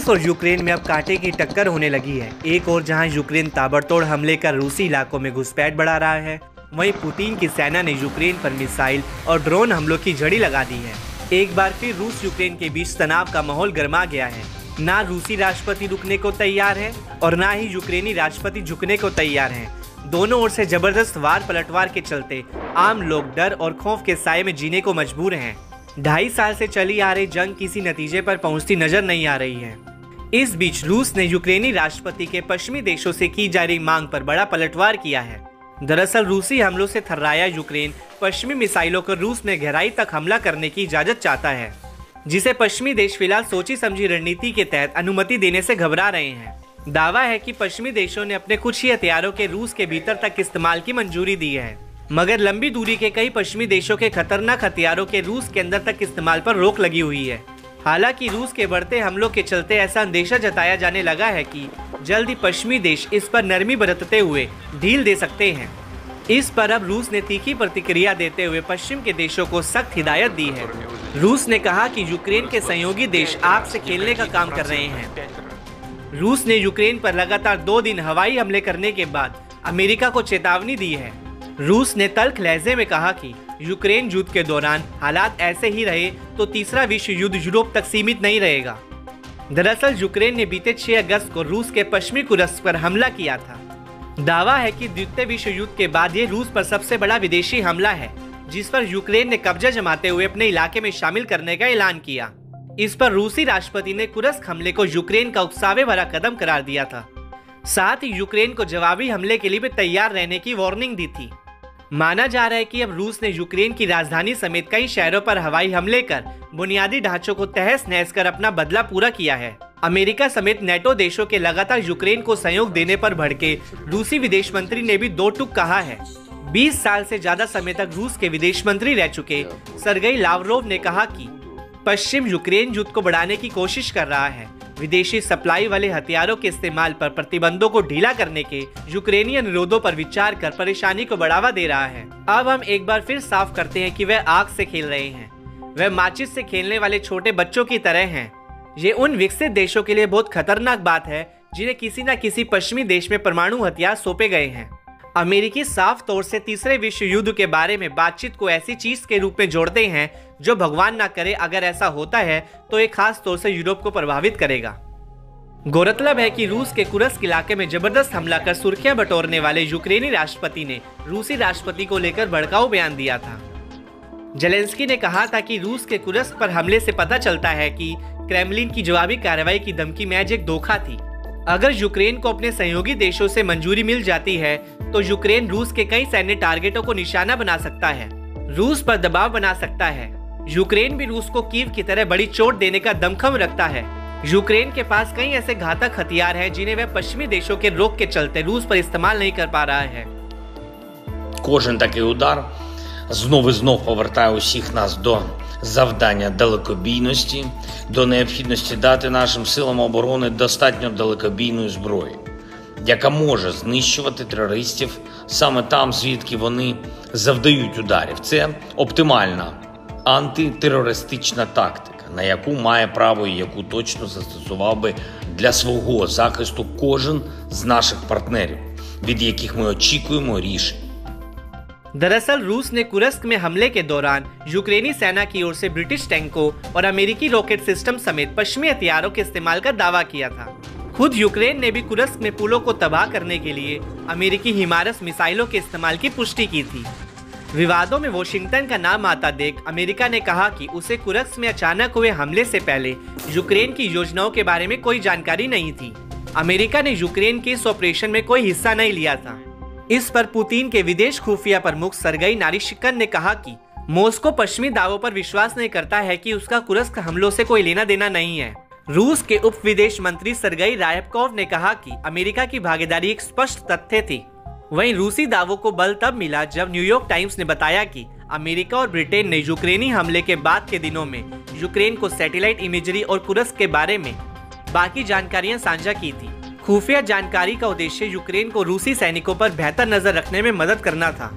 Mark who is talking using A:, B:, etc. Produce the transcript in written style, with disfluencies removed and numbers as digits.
A: रूस और यूक्रेन में अब कांटे की टक्कर होने लगी है। एक और जहां यूक्रेन ताबड़तोड़ हमले कर रूसी इलाकों में घुसपैठ बढ़ा रहा है, वहीं पुतिन की सेना ने यूक्रेन पर मिसाइल और ड्रोन हमलों की झड़ी लगा दी है। एक बार फिर रूस यूक्रेन के बीच तनाव का माहौल गर्मा गया है। ना रूसी राष्ट्रपति रुकने को तैयार है और ना ही यूक्रेनी राष्ट्रपति झुकने को तैयार हैं। दोनों ओर से जबरदस्त वार पलटवार के चलते आम लोग डर और खौफ के साए में जीने को मजबूर हैं। 2.5 साल से चली आ रही जंग किसी नतीजे पर पहुंचती नजर नहीं आ रही है। इस बीच रूस ने यूक्रेनी राष्ट्रपति के पश्चिमी देशों से की जा रही मांग पर बड़ा पलटवार किया है। दरअसल रूसी हमलों से थर्राया यूक्रेन पश्चिमी मिसाइलों को रूस में गहराई तक हमला करने की इजाजत चाहता है, जिसे पश्चिमी देश फिलहाल सोची समझी रणनीति के तहत अनुमति देने से घबरा रहे हैं। दावा है कि पश्चिमी देशों ने अपने कुछ ही हथियारों के रूस के भीतर तक इस्तेमाल की मंजूरी दी है, मगर लंबी दूरी के कई पश्चिमी देशों के खतरनाक हथियारों के रूस के अंदर तक इस्तेमाल पर रोक लगी हुई है। हालांकि रूस के बढ़ते हमलों के चलते ऐसा अंदेशा जताया जाने लगा है कि जल्द ही पश्चिमी देश इस पर नरमी बरतते हुए ढील दे सकते हैं। इस पर अब रूस ने तीखी प्रतिक्रिया देते हुए पश्चिम के देशों को सख्त हिदायत दी है। रूस ने कहा कि यूक्रेन के सहयोगी देश आपसे खेलने का काम कर रहे हैं। रूस ने यूक्रेन पर लगातार 2 दिन हवाई हमले करने के बाद अमेरिका को चेतावनी दी है। रूस ने तल्ख लहजे में कहा कि यूक्रेन युद्ध के दौरान हालात ऐसे ही रहे तो तीसरा विश्व युद्ध यूरोप तक सीमित नहीं रहेगा। दरअसल यूक्रेन ने बीते 6 अगस्त को रूस के पश्चिमी कुर्स्क पर हमला किया था। दावा है कि द्वितीय विश्व युद्ध के बाद ये रूस पर सबसे बड़ा विदेशी हमला है, जिस पर यूक्रेन ने कब्जा जमाते हुए अपने इलाके में शामिल करने का ऐलान किया। इस पर रूसी राष्ट्रपति ने कुर्स्क हमले को यूक्रेन का उकसावे भरा कदम करार दिया था। साथ ही यूक्रेन को जवाबी हमले के लिए भी तैयार रहने की वार्निंग दी थी। माना जा रहा है कि अब रूस ने यूक्रेन की राजधानी समेत कई शहरों पर हवाई हमले कर बुनियादी ढांचों को तहस नहस कर अपना बदला पूरा किया है। अमेरिका समेत नेटो देशों के लगातार यूक्रेन को सहयोग देने पर भड़के रूसी विदेश मंत्री ने भी 2 टूक कहा है। 20 साल से ज्यादा समय तक रूस के विदेश मंत्री रह चुके सरगेई लावरोव ने कहा कि पश्चिम यूक्रेन युद्ध को बढ़ाने की कोशिश कर रहा है। विदेशी सप्लाई वाले हथियारों के इस्तेमाल पर प्रतिबंधों को ढीला करने के यूक्रेनी अनुरोधों पर विचार कर परेशानी को बढ़ावा दे रहा है। अब हम एक बार फिर साफ करते हैं कि वह आग से खेल रहे हैं। वह माचिस से खेलने वाले छोटे बच्चों की तरह हैं। ये उन विकसित देशों के लिए बहुत खतरनाक बात है जिन्हें किसी न किसी पश्चिमी देश में परमाणु हथियार सौंपे गए हैं। अमेरिकी साफ तौर से तीसरे विश्व युद्ध के बारे में बातचीत को ऐसी चीज के रूप में जोड़ते हैं जो भगवान ना करे अगर ऐसा होता है तो एक खास तौर से यूरोप को प्रभावित करेगा। गौरतलब है कि रूस के कुर्स्क इलाके में जबरदस्त हमला कर सुर्खियां बटोरने वाले यूक्रेनी राष्ट्रपति ने रूसी राष्ट्रपति को लेकर भड़काऊ बयान दिया था। जेलेंस्की ने कहा था कि रूस के कुर्स्क पर हमले से पता चलता है कि क्रेमलिन की जवाबी कार्रवाई की धमकी महज एक धोखा थी। अगर यूक्रेन को अपने सहयोगी देशों से मंजूरी मिल जाती है तो यूक्रेन रूस के कई सैन्य टारगेटों को निशाना बना सकता है, रूस पर दबाव बना सकता है। यूक्रेन भी रूस को कीव की तरह बड़ी चोट देने का दमखम रखता है। यूक्रेन के पास कई ऐसे घातक हथियार हैं जिन्हें वह पश्चिमी देशों के रोक के चलते रूस पर इस्तेमाल नहीं कर पा रहा है।
B: Кожен такий удар знов і знов повертає усіх нас до завдання далекобійності, до необхідності дати нашим силам оборони достатньо далекобійної зброї, яка може знищувати терористів саме там, звідки вони завдають ударів. Це оптимальна антитерористична тактика, на яку має право і яку точно застосував би для свого захисту кожен з наших партнерів, від яких ми очікуємо рішень.
A: दरअसल रूस ने कुर्स्क में हमले के दौरान यूक्रेनी सेना की ओर से ब्रिटिश टैंकों और अमेरिकी रॉकेट सिस्टम समेत पश्चिमी हथियारों के इस्तेमाल का दावा किया था। खुद यूक्रेन ने भी कुर्स्क में पुलों को तबाह करने के लिए अमेरिकी हिमारस मिसाइलों के इस्तेमाल की पुष्टि की थी। विवादों में वॉशिंगटन का नाम आता देख अमेरिका ने कहा कि उसे कुर्स्क में अचानक हुए हमले से पहले यूक्रेन की योजनाओं के बारे में कोई जानकारी नहीं थी। अमेरिका ने यूक्रेन के इस ऑपरेशन में कोई हिस्सा नहीं लिया था। इस पर पुतिन के विदेश खुफिया प्रमुख सरगेई नारिश्किन ने कहा कि मॉस्को पश्चिमी दावों पर विश्वास नहीं करता है कि उसका कुर्स्क हमलों से कोई लेना देना नहीं है। रूस के उप विदेश मंत्री सरगेई रायबकोव ने कहा कि अमेरिका की भागीदारी एक स्पष्ट तथ्य थी। वहीं रूसी दावों को बल तब मिला जब न्यूयॉर्क टाइम्स ने बताया कि अमेरिका और ब्रिटेन ने यूक्रेनी हमले के बाद के दिनों में यूक्रेन को सैटेलाइट इमेजरी और कुर्स्क के बारे में बाकी जानकारियां साझा की थी। खुफिया जानकारी का उद्देश्य यूक्रेन को रूसी सैनिकों पर बेहतर नजर रखने में मदद करना था।